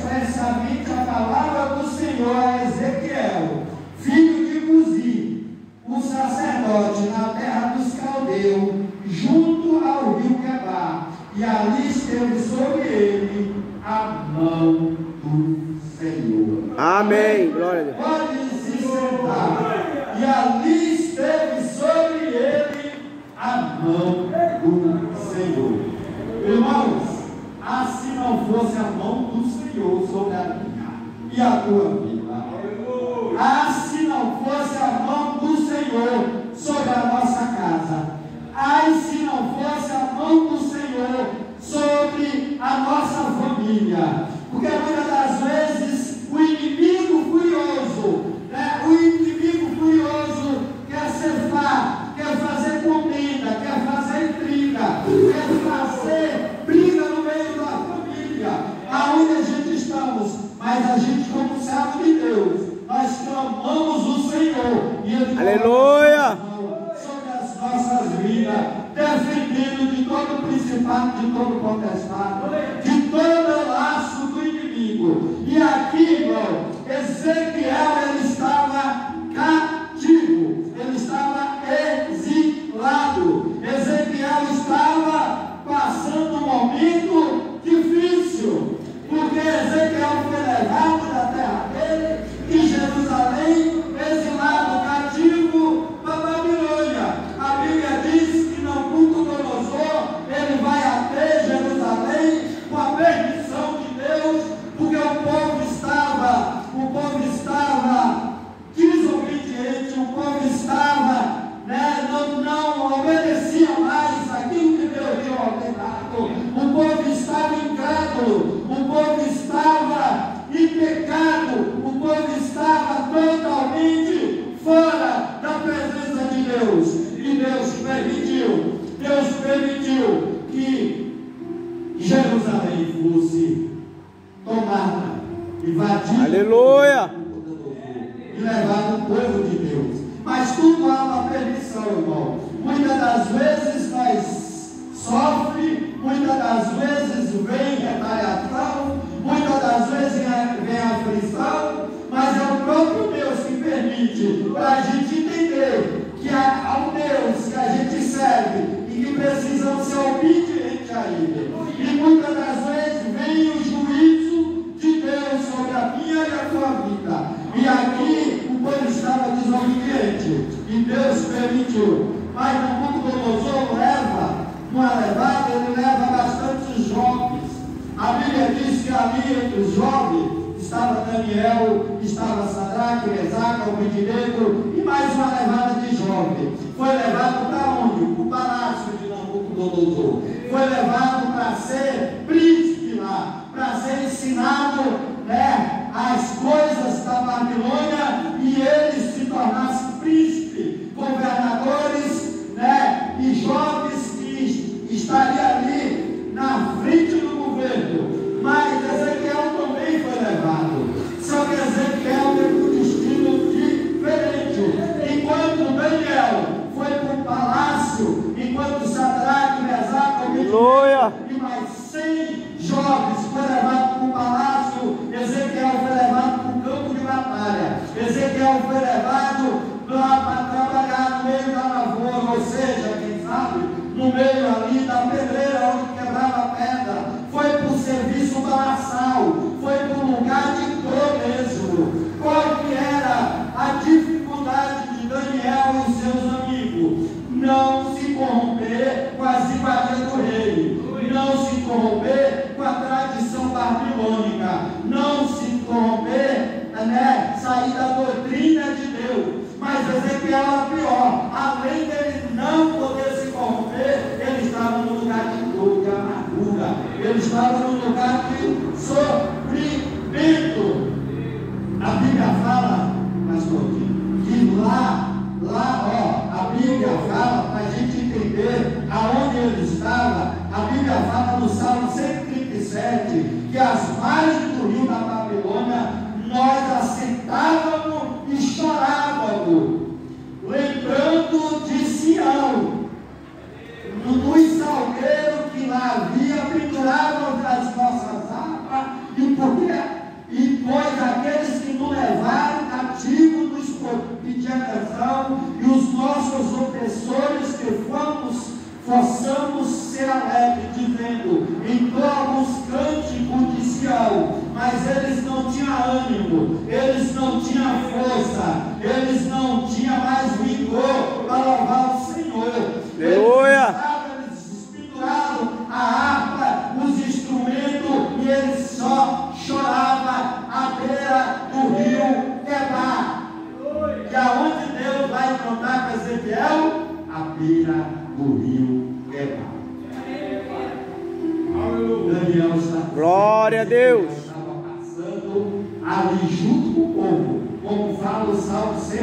expressamente a palavra do Senhor a Ezequiel, filho de Buzi, o sacerdote, na terra dos caldeus, junto ao rio Quebar, e ali esteve sobre ele a mão do Senhor. Amém. Glória a Deus. Pode se sentar. E ali esteve sobre ele a mão do Senhor. Irmãos, se não fosse a mão do Senhor sobre a minha e a tua vida, se não fosse a mão do Senhor sobre a nossa casa, se não fosse a mão do Senhor sobre a nossa família, porque muitas das vezes o inimigo furioso, quer cefar, quer fazer contenda, quer fazer intriga, quer fazer briga no meio da família, aonde a gente estamos, mas a gente, como servo de Deus, nós clamamos o Senhor e Ele aleluia sobre as nossas vidas, defendendo de todo principado, de todo contestado, de todo laço do inimigo. E aqui, irmão, Ezequiel, ele estava cativo, ele estava exilado. Ezequiel estava passando um momento difícil, porque Ezequiel foi levado da terra dele, de Jerusalém, exilado, cativo para Babilônia. A Bíblia diz que Nabucodonosor, ele vai até Jerusalém com a permissão de Deus, porque o povo estava desobediente, o povo estava, não obedecia mais aquilo que Deus tinha ordenado, o povo estava incrédulo, o povo estava em pecado, o povo estava totalmente fora da presença de Deus, e Deus permitiu que Jerusalém fosse tomada, invadida, aleluia, e levado o povo de Deus. Mas tudo há uma permissão, irmão. Muitas das vezes nós sofremos, muitas das vezes vem retaliação, muitas das vezes vem aflição, mas é o próprio Deus que permite, para a gente entender que há um Deus que a gente serve e que precisamos ser obedientes a Ele. E muitas das vezes vem o juízo de Deus sobre a minha e a tua vida. E aqui o povo estava desobediente e Deus permitiu. Mas Nabucodonosor leva uma levada, ele leva bastante jovens. A Bíblia diz que ali entre os jovens estava Daniel, estava Sadraque, Mesaque, Abednego e mais uma levada de jovens. Foi levado para onde? Para o palácio de Nabucodonosor. Foi levado para ser príncipe lá, para ser ensinado as coisas da Babilônia, e eles se tornassem príncipes, governadores, e jovens que estariam ali na frente do governo. Mas Ezequiel também foi levado, só que Ezequiel teve um destino diferente. Enquanto Daniel foi para o palácio, enquanto Sadraque, Mesaque, Abednego e mais 100 jovens foi levado para o palácio, Ezequiel foi levado para o campo de batalha. Ezequiel foi levado para trabalhar no meio da lavoura, ou seja, quem sabe, no meio ali da pedreira onde quebrava pedra. Foi para o serviço braçal, foi para um lugar de dor mesmo. Qual que era a dificuldade de Daniel e seus amigos? Não se corromper com as iguarias do rei, não se corromper com a tradição babilônica, não se corromper, sair da doutrina de Deus. Mas Ezequiel era pior, além dele não poder se corromper, ele estava no lugar de dor, de amargura, ele estava no lugar de sofrimento. A Bíblia fala, pastor, que a Bíblia fala, para a gente entender aonde ele estava, a Bíblia fala no Salmo 137, que as margens do rio da Babilônia, nós assentávamos e chorávamos, lembrando de Sião, nos salgueiros que lá havia, penduravam as nossas harpas, e porque Glória a Deus. Estava passando ali junto com o povo, como fala o Salmo 107,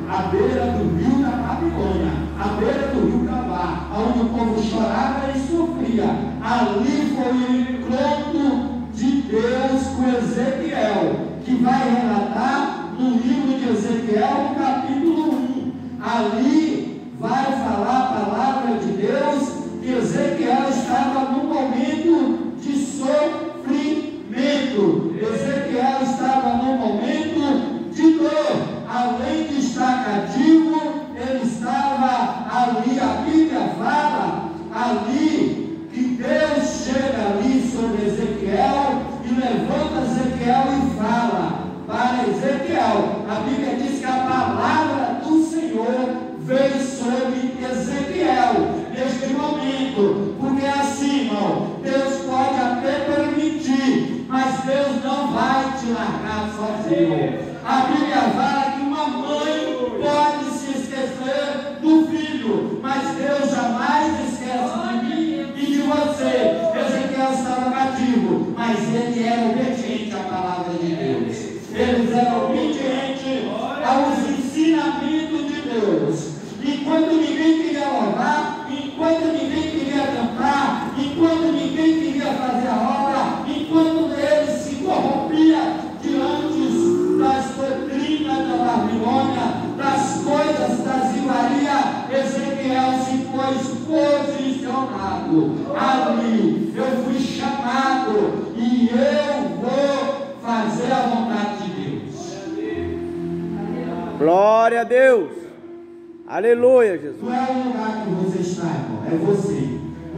à beira do rio da Babilônia, à beira do rio Gabá, onde o povo chorava e sofria. Ali foi o encontro de Deus com Ezequiel, que vai relatar no livro de Ezequiel, no capítulo 1. Ali vai falar a palavra de Deus que Ezequiel estava num momento de sofrimento. Ezequiel estava num momento de dor. Além de estar cativo, ele estava ali. A Bíblia fala ali que Deus chega ali sobre Ezequiel e levanta Ezequiel e fala para Ezequiel. A Bíblia diz que a palavra do Senhor veio sobre Ezequiel neste momento, porque assim, irmão, Deus pode até permitir, mas Deus não vai te largar sozinho. A Bíblia fala que uma mãe pode se esquecer do filho, mas Deus jamais esquece de mim e de você. Ezequiel estava cativo, mas ele era obediente à palavra de Deus. Eles eram obedientes aos ensinamentos de Deus. Enquanto ninguém queria louvar, enquanto ninguém queria cantar, enquanto ninguém queria fazer a obra, enquanto ele se corrompia diante das doutrinas da Babilônia, das coisas das iguarias, Ezequiel se pôs posicionado. Ali eu fui chamado e eu vou fazer a vontade de Deus. Glória a Deus. Aleluia, Jesus. Não é o lugar que você está, irmão, é você.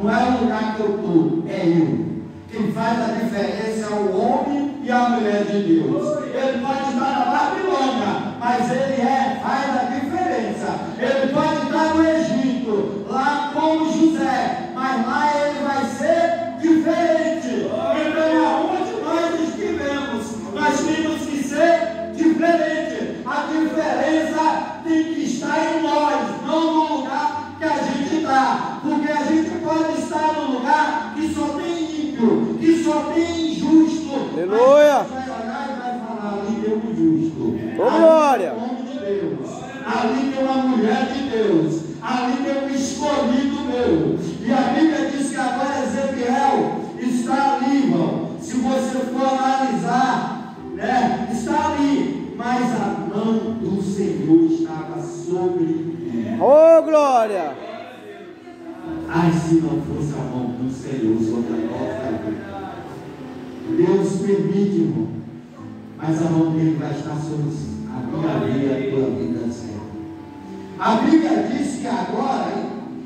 Não é o lugar que eu estou, é eu. Quem faz a diferença é o homem e a mulher de Deus. Ele pode estar na Babilônia, mas ele faz a diferença. Ele pode estar no Egito, lá como José, mas lá ele vai ser diferente. Então, aonde nós estivemos, nós temos que ser diferente. A diferença tem que estar em nós, não no lugar que a gente está. Porque a gente pode estar num lugar que só tem ímpio, que só tem injusto. Aleluia. Mas vai olhar e vai falar: ali tem um justo. Glória. Ali tem um homem de Deus. Ali tem uma mulher de Deus. Ali tem um escolhido meu. E a Bíblia diz que agora Ezequiel está ali, irmão. Se você for analisar, né, está ali. Mas a mão do Senhor estava sobre ele. Oh, glória! Ai, se não fosse a mão do Senhor sobre a nossa vida. Deus permite, irmão, mas a mão dele vai estar sobre a minha vida e a tua vida sempre. A Bíblia diz que agora,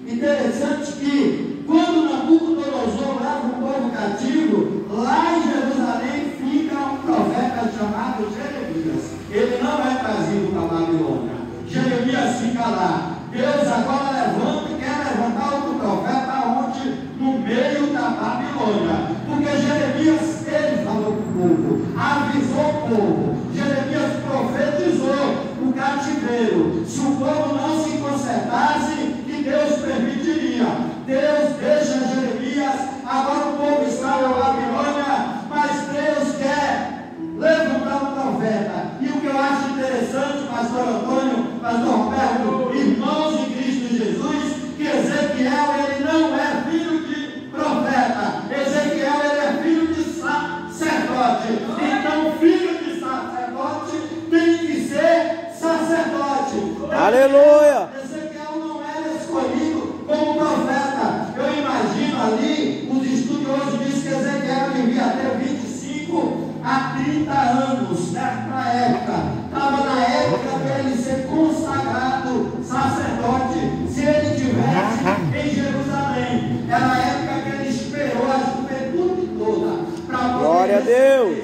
interessante que quando Nabucodonosor leva o povo cativo, lá em Jerusalém fica um profeta chamado Jeremias. Ele não é trazido para a Babilônia. Jeremias fica lá. Deus agora levanta e quer levantar outro profeta onde? No meio da Babilônia. Porque Jeremias, ele falou para o povo, avisou o povo. Jeremias profetizou o cativeiro. Se o povo não se consertasse, que Deus permitiria. Deus deixa Jeremias, agora o povo está na Babilônia, mas Deus quer levantar um profeta. E o que eu acho interessante, pastor Antônio, pastor Roberto, irmãos em Cristo Jesus, que Ezequiel, ele não é filho de profeta. Ezequiel, ele é filho de sacerdote. Então, filho de sacerdote tem que ser sacerdote. Aleluia! Ezequiel não era escolhido como profeta. Eu imagino ali, os estudiosos dizem que Ezequiel devia ter 25 a 30 anos, nessa época. Estava na época de ele ser consagrado sacerdote. Se ele estivesse em Jerusalém, era a época que ele esperou a juventude toda para Glória a poder Deus.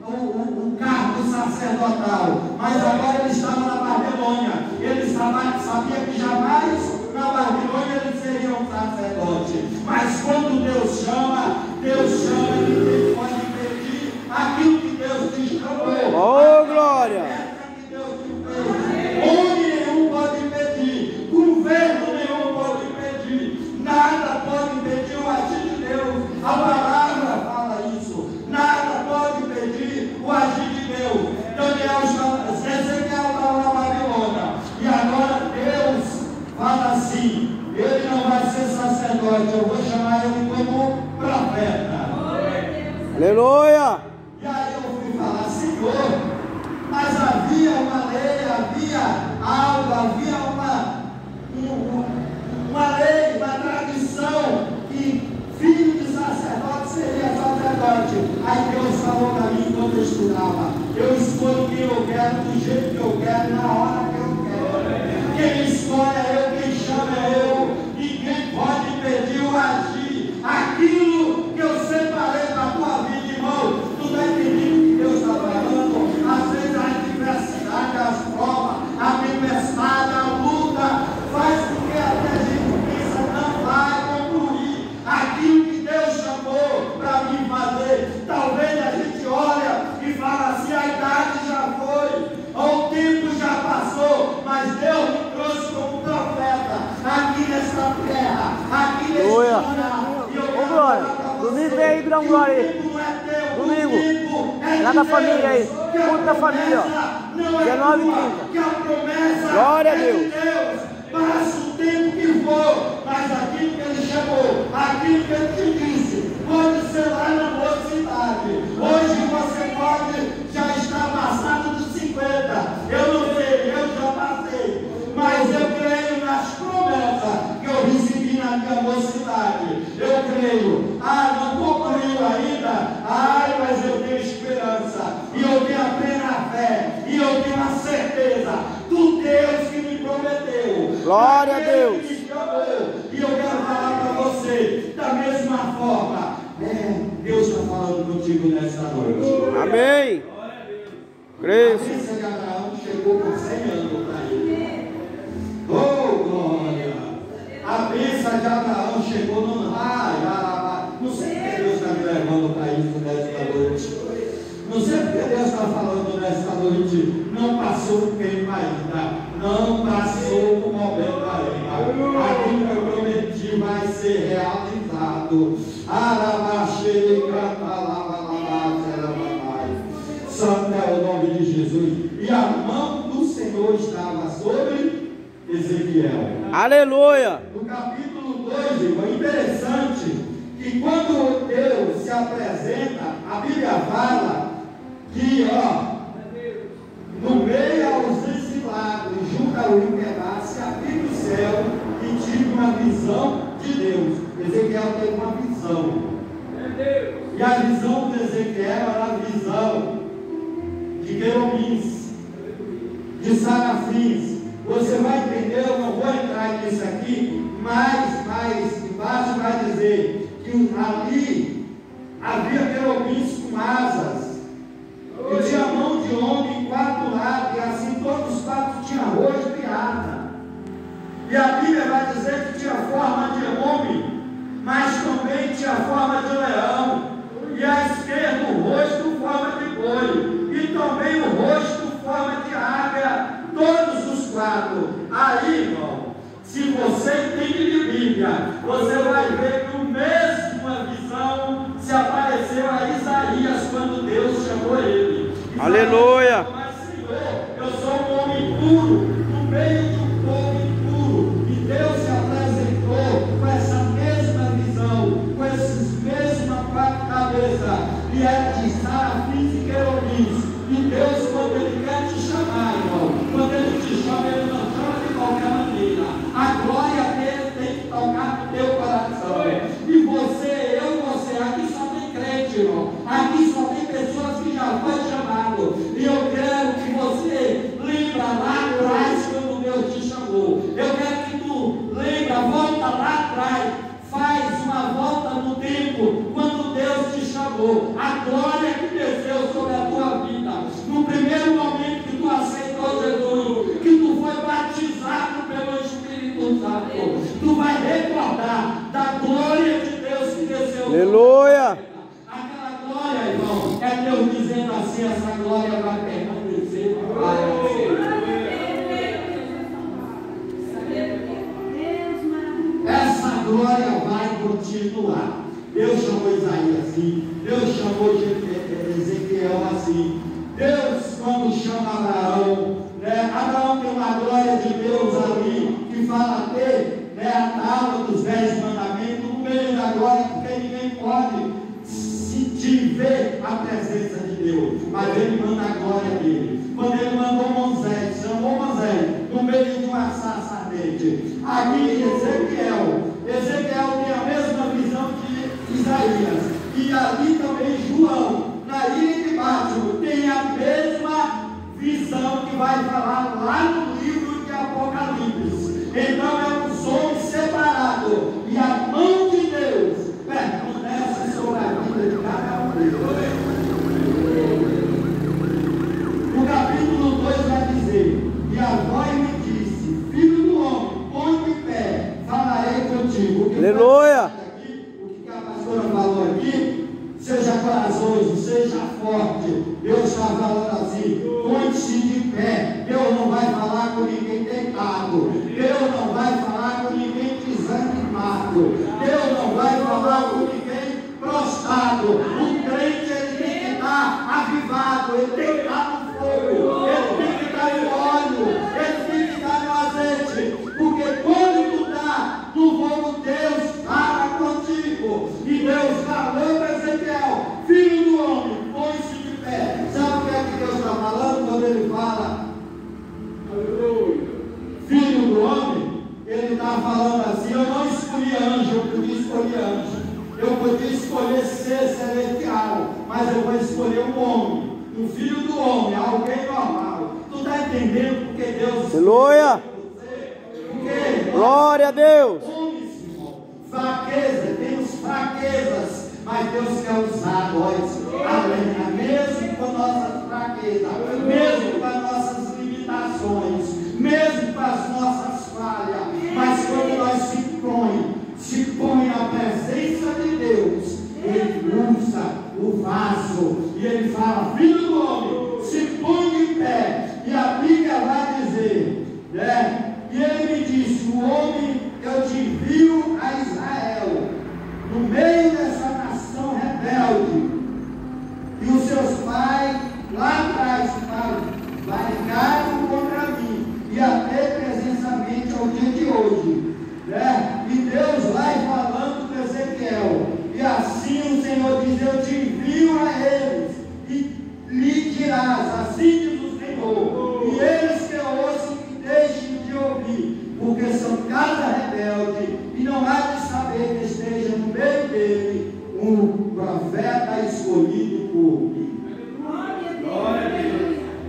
o cargo sacerdotal. Mas agora ele estava na Babilônia. Ele sabia que jamais na Babilônia ele seria um sacerdote. Mas quando Deus chama e ninguém pode impedir aquilo que Deus te chamou. Oh, glória! Homem nenhum pode impedir, governo nenhum pode impedir, nada pode impedir o agir de Deus. A palavra Aleluia. E aí eu fui falar, Senhor, mas havia uma lei, havia algo, havia uma lei, uma tradição, que filho de sacerdote seria sacerdote. Aí Deus falou para mim quando eu estudava: eu escolho quem eu quero, do jeito que eu quero, na hora que eu quero. Quem escolhe é eu, quem chama é eu. Ninguém pode impedir o agir. Aquilo que eu separei para a tua vida, irmão, tu está entendendo o que Deus está falando? Às vezes a adversidade, as provas, a tempestade, a luta, faz com que até a gente pensa, não vai concluir aquilo que Deus chamou para mim fazer. Talvez a gente olha e fala assim: a idade já foi, ou o tempo já passou, mas Deus me trouxe como profeta aqui nessa terra, aqui nesse lugar. Ô Glória, domingo vem aí, dá um glória aí. Domingo, lá da família aí, culto da família, ó. 19h30. Glória a Deus. Passa o tempo que for, mas aquilo que Ele chamou, aquilo que Ele te disse, pode ser lá na mocidade. Hoje você pode já estar passado dos 50. Eu não sei, eu já passei, mas eu creio nas promessas que eu recebi na minha mocidade. Eu creio. Não concluiu ainda. Mas eu tenho esperança, e eu tenho a plena fé, e eu tenho a certeza do Deus que me prometeu. Glória a Deus. E eu quero falar para você da mesma forma. Deus está falando contigo nesta noite. Amém. Creio. A bênção de Abraão chegou com 100 anos para ele. Oh, glória! A bênção de Abraão chegou no não sei porque Deus está me levando para isso nesta noite. Não sei porque Deus está falando nesta noite. Não passou o tempo ainda. Não passou o momento ainda. Aquilo que eu prometi vai ser realizado. Santo é o nome de Jesus. E a mão do Senhor estava sobre Ezequiel. Aleluia. No capítulo 2, irmão, é interessante que quando Deus se apresenta, a Bíblia fala que, no meio aos exilados, junto ao Iberá, se abriu o céu e tive uma visão de Deus. Ezequiel teve uma visão. E a visão de Ezequiel era a visão de querubins, de serafins. Você vai entender, eu não vou entrar nisso aqui, mas embaixo vai dizer que ali havia querubins com asas, e tinha mão de homem em 4 lados, e assim todos os 4 tinham rosto e asa. E a Bíblia vai dizer que tinha forma de homem, mas também tinha forma de leão, e à esquerda o rosto forma de boi, e também o rosto forma de águia, todos os 4. Aí, irmão, se você entende de Bíblia, você vai ver que o mesma visão se apareceu a Isaías quando Deus chamou ele. Aleluia. Mas Senhor, eu sou um homem puro, no meio de um povo impuro. E Deus se apresentou com essa mesma visão, com esses mesmas 4 cabeças, e é de serafins e querubins. E Deus, quando Ele quer te chamar, irmão, quando Ele te chama, Ele não chama de qualquer maneira. A glória dele tem que tocar no teu coração. E você, aqui só tem crente, irmão. Aqui só tem pessoas que já foi chamado. E eu quero que você lembra lá atrás quando Deus te chamou. Eu quero que tu lembra, volta lá atrás, faz uma volta no tempo quando Deus te chamou. A glória que desceu sobre a tua vida. No primeiro momento que tu aceitou Jesus, que tu foi batizado pelo Espírito Santo, tu vai recordar da glória de Deus que desceu. Aleluia. Aquela glória, irmão, é Deus dizendo assim: essa glória vai permanecer. Essa glória vai continuar. Deus chamou Isaías assim, Deus chamou Ezequiel assim. Deus, quando chama Abraão, Abraão tem uma glória de Deus ali, que fala ter a tábua dos 10 mandamentos, no meio da glória, porque ninguém pode se te ver a presença de Deus, mas ele manda a glória dele. Quando ele mandou Moisés, chamou Moisés no meio de uma sarça ardente. Aqui Ezequiel tem a mesma visão de Isaías. E ali também João, na ilha de Patmos, tem a mesma visão que vai falar lá no livro de Apocalipse. Então é um som separado. E a mão de Deus permanece sobre a vida de cada um deles. O capítulo 2 vai dizer: e a voz me disse, filho do homem, põe de pé, falarei contigo. Aleluia! O que a pastora falou aqui, seja corajoso, seja forte. Deus está falando assim: põe-se de pé. Deus não vai falar com ninguém deitado. Deus não vai falar com ninguém desanimado. Deus não vai falar com ninguém prostrado. O crente, ele tem que estar avivado, ele tem que estar no fogo, ele tem que estar no óleo, ele tem que estar no azeite. Porque quando tu está no fogo, Deus fala contigo. E Deus falou para Ezequiel: filho do homem, põe-se de pé. Sabe o que é que Deus está falando quando ele fala filho do homem? Ele está falando assim: eu não escolhi anjo, eu podia escolher anjo, eu podia escolher ser celestial, mas eu vou escolher um homem, um filho do homem, alguém normal. Tu está entendendo porque Deus Aleluia! Porque Glória a Deus! homens, irmão, fraqueza, temos fraquezas, mas Deus quer usar nós, além, mesmo com nossas fraquezas, mesmo com as nossas limitações, mesmo com as nossas falhas, mas quando nós se põe na presença de Deus, ele usa o vaso, e ele fala: filho do homem, se põe de pé. E a Bíblia vai dizer, né? E ele me disse: o homem, eu te envio a Israel, no meio dessa nação rebelde, e os seus pais lá atrás varicaram contra mim, e até presencialmente ao dia de hoje, né? E Deus vai falando com Ezequiel: e assim o Senhor diz: eu te envio a eles, e lhe dirás, assim diz o Senhor, e eles que ouçam que deixem de ouvir, porque são casa rebelde, e não há de saber que esteja no meio dele um profeta escolhido por mim.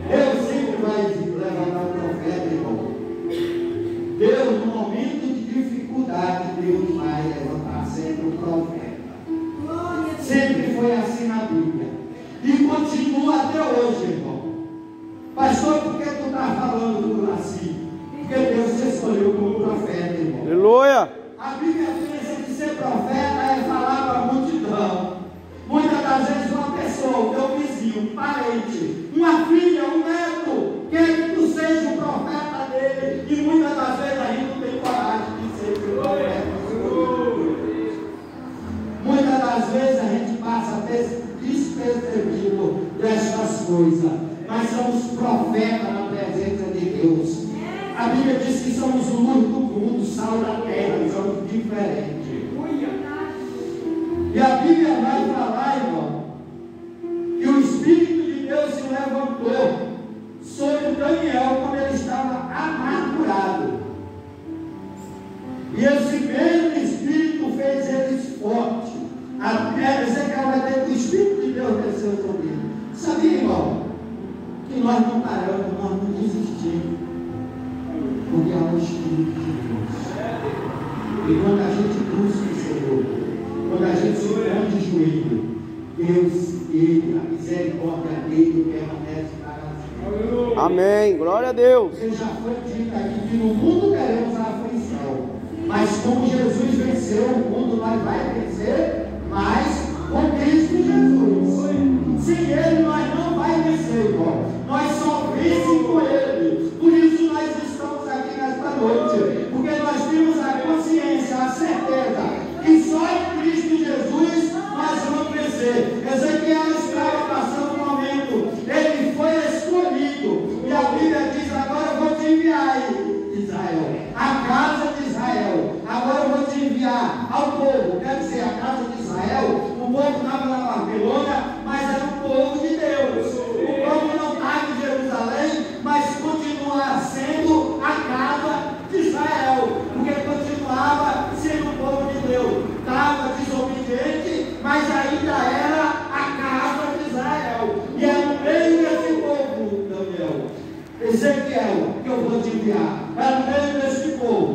Deus sempre vai levantar um profeta, irmão. Deus, no momento de dificuldade, Deus vai levantar sempre um profeta. Sempre foi assim na Bíblia. E continua até hoje, irmão. Pastor, por que tu está falando assim? Porque Deus te escolheu como profeta, irmão. Aleluia! A Bíblia pensa que ser profeta é falar para a multidão. Muitas das vezes uma pessoa, o teu vizinho, um parente, uma filha, um neto, quer que tu seja o profeta dele. E muitas das vezes a gente não tem coragem de ser o profeta. Muitas das vezes a gente passa despercebido destas coisas. Mas somos profetas na presença de Deus. A Bíblia diz que somos luz do mundo, sal da terra, somos diferentes. E a Bíblia vai falar, irmão, que o Espírito de Deus se levantou sobre Daniel quando ele estava amargurado. E esse mesmo Espírito fez eles fortes. Ezequiel vai dizer que o Espírito de Deus desceu sobre ele. Sabia, irmão, que nós não paramos, nós não desistimos. Porque há o Espírito de Deus. E quando a gente busca o Senhor, quando a gente se põe de joelho, Deus, Ele, a misericórdia dele permanece para sempre. Amém. Glória a Deus. Porque já foi dito aqui que no mundo teremos a aflição, mas como Jesus venceu o mundo, nós vamos vencer, mas com Cristo Jesus. Sem Ele nós não vamos vencer, irmão. Nós só vencemos com Ele. Por isso nós estamos aqui nesta noite, porque nós temos a consciência, a certeza que só em Cristo Jesus nós vamos vencer. Ezequiel estava passando um momento, ele foi escolhido, e a Bíblia diz: agora eu vou te enviar, Israel, a casa de Israel, agora eu vou te enviar ao povo, quer dizer, a casa de Israel, o povo na Ezequiel, que eu vou te enviar. É no meio desse povo.